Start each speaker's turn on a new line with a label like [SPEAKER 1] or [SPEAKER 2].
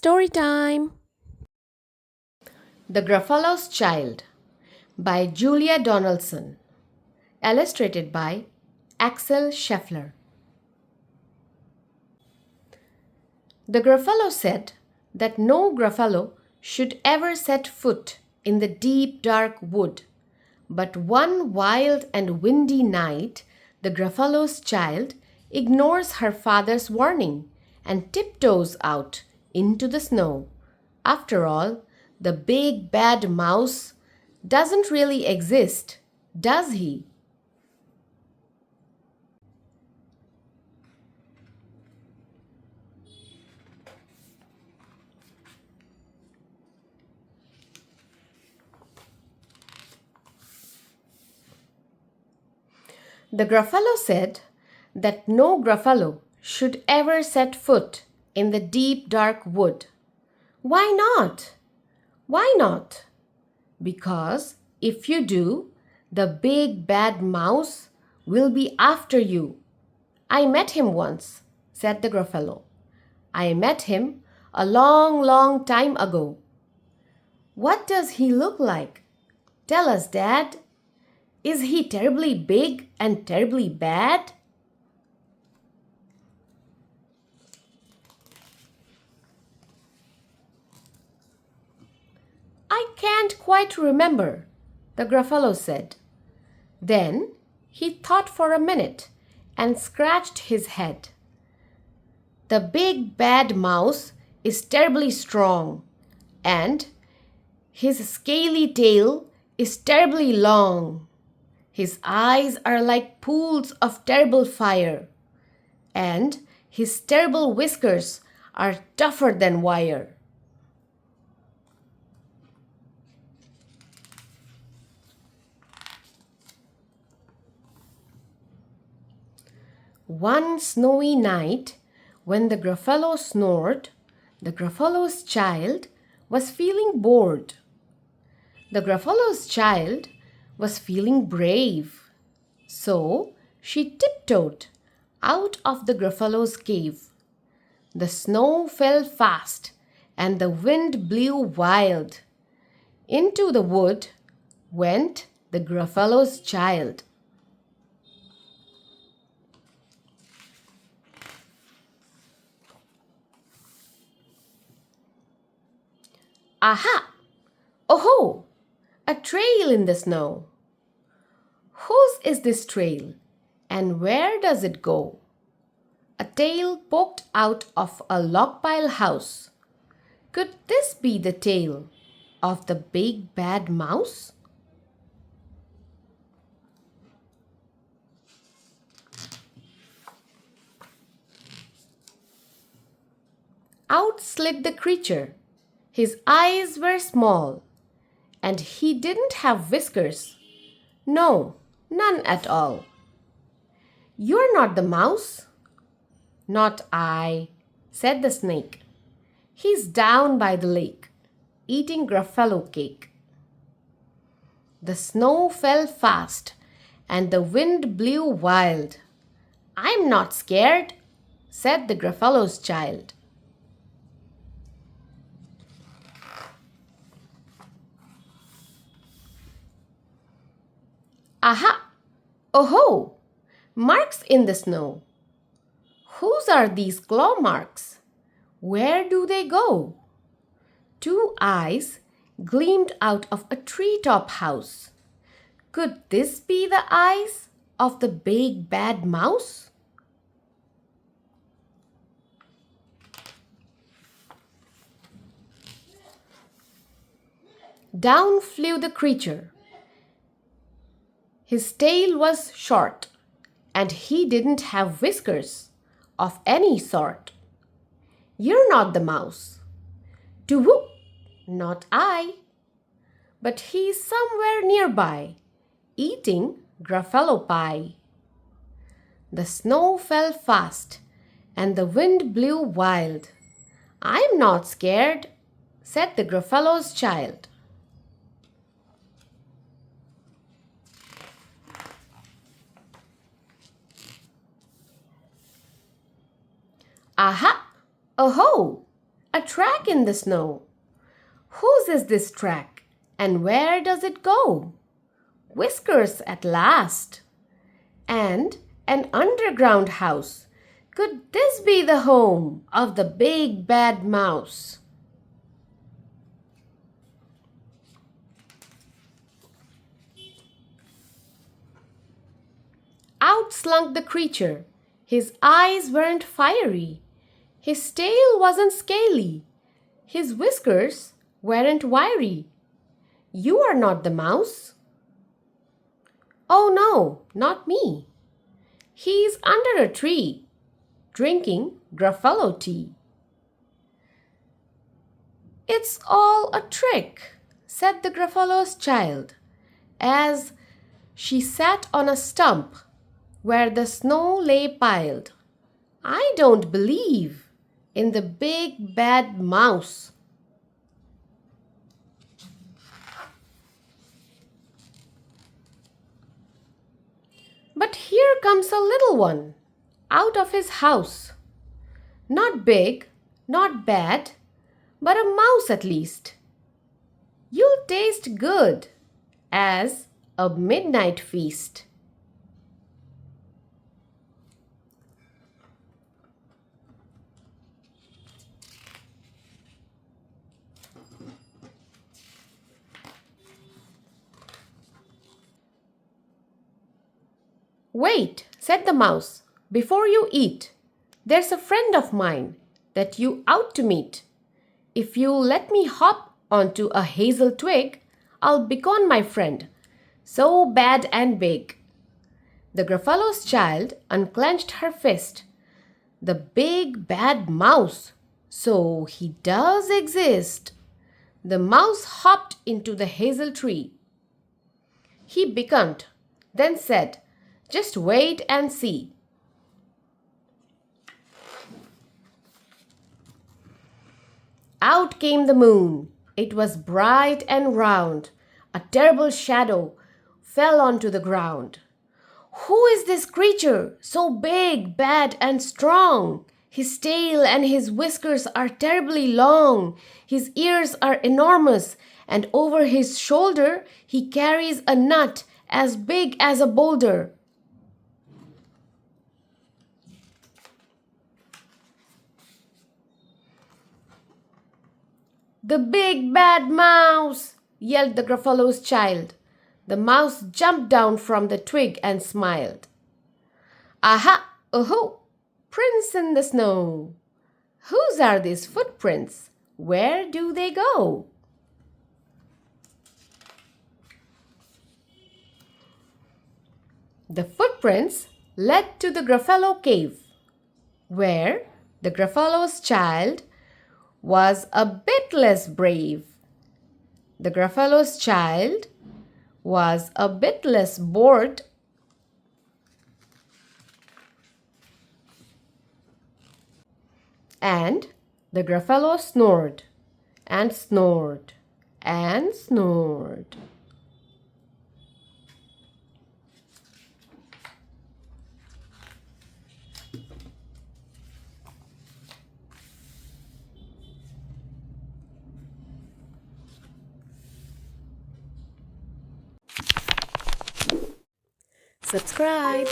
[SPEAKER 1] story time.
[SPEAKER 2] The Gruffallo's Child by Julia Donaldson. Illustrated by Axel Scheffler. The Gruffallo said that no Gruffallo should ever set foot in the deep dark wood. But one wild and windy night, the Gruffallo's child ignores her father's warning and tiptoes out into the snow. After all, the big bad mouse doesn't really exist, does he? The Gruffallo said that no Gruffallo should ever set foot in the deep dark wood. Why not? Why not? Because if you do, the big bad mouse will be after you. I met him once, said the Gruffallo. I met him a long, long time ago. What does he look like? Tell us, Dad. Is he terribly big and terribly bad? I can't quite remember, the Gruffallo said. Then he thought for a minute and scratched his head. The big bad mouse is terribly strong, and his scaly tail is terribly long. His eyes are like pools of terrible fire, and his terrible whiskers are tougher than wire. One snowy night, when the Gruffallo snored, the Gruffallo's child was feeling bored. The Gruffallo's child was feeling brave. So she tiptoed out of the Gruffallo's cave. The snow fell fast and the wind blew wild. Into the wood went the Gruffallo's child. Aha! Oh-ho! A trail in the snow. Whose is this trail, and where does it go? A tail poked out of a log pile house. Could this be the tail of the big bad mouse? Out slid the creature. His eyes were small, and he didn't have whiskers. No, none at all. You're not the mouse. Not I, said the snake. He's down by the lake, eating Gruffallo cake. The snow fell fast, and the wind blew wild. I'm not scared, said the Gruffallo's child. Aha! Oh-ho! Marks in the snow. Whose are these claw marks? Where do they go? Two eyes gleamed out of a treetop house. Could this be the eyes of the big bad mouse? Down flew the creature. His tail was short, and he didn't have whiskers of any sort. You're not the mouse. To-whoop, not I. But he's somewhere nearby, eating Gruffallo pie. The snow fell fast, and the wind blew wild. I'm not scared, said the Gruffallo's child. Aha! Oh-ho! A track in the snow. Whose is this track, and where does it go? Whiskers at last. And an underground house. Could this be the home of the big bad mouse? Out slunk the creature. His eyes weren't fiery. His tail wasn't scaly. His whiskers weren't wiry. You are not the mouse. Oh no, not me. He's under a tree, drinking Gruffallo tea. It's all a trick, said the Gruffallo's child, as she sat on a stump where the snow lay piled. I don't believe in the big bad mouse. But here comes a little one out of his house. Not big, not bad, but a mouse at least. You'll taste good as a midnight feast. Wait, said the mouse, before you eat. There's a friend of mine that you ought to meet. If you'll let me hop onto a hazel twig, I'll beckon my friend, so bad and big. The Gruffallo's child unclenched her fist. The big bad mouse, so he does exist. The mouse hopped into the hazel tree. He beckoned, then said, just wait and see. Out came the moon. It was bright and round. A terrible shadow fell onto the ground. Who is this creature, so big, bad, and strong? His tail and his whiskers are terribly long. His ears are enormous, and over his shoulder he carries a nut as big as a boulder. The big bad mouse, yelled the Gruffallo's child. The mouse jumped down from the twig and smiled. Aha! Oh-ho! Prints in the snow. Whose are these footprints? Where do they go? The footprints led to the Gruffallo cave, where the Gruffallo's child was a bit less brave. The Gruffallo's child was a bit less bored. And the Gruffallo snored and snored and snored. Subscribe.